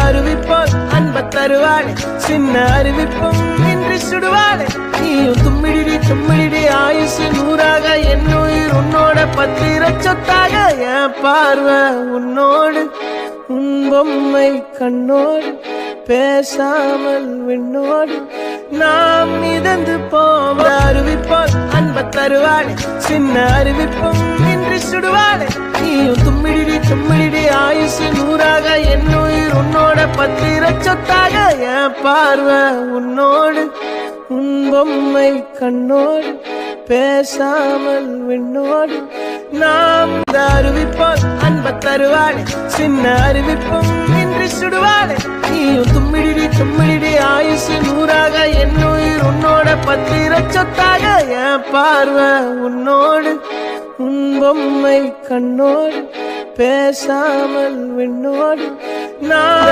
அறிவிப்போல் அன்ப தருவாளே சின்ன அறிவிப்பும் இன்றி சுடுவாளே நீயும் தும்மிடி தும்மிடி ஆயுசு 100ஆக என் உயிர் உன்னோட பத்திர சொத்தாக என் பார்வை உன்னோடு உன் பொம்மை கண்ணோடு பேசாமல் விண்ணோடு நாம் மிதந்து போவ அறிவிப்போல் அன்ப தருவாளே சின்ன அறிவிப்பும் இன்றி சுடுவாளே நீயும் தும்மிடி தும்மிடி ஆயுசு 100ஆக என் உயிர் உன்னோட பத்திர சொத்தாக என் பார்வை உன்னோடு உன் பொம்மை கண்ணோடு பேசாமல் விண்ணோடு நாம் அறிவிப்போல் அன்ப தருவாளே சின்ன அறிவிப்பும் இன்றி சுடுவாளே நீயும் தும்மிடி தும்மிடி ஆயுசு 100ஆக என் உயிர் உன்னோட பத்திர சொத்தாக என் பார்வை உன்னோடு உன் பொம்மை கண்ணோடு பேசாமல் விண்ணோடு நான்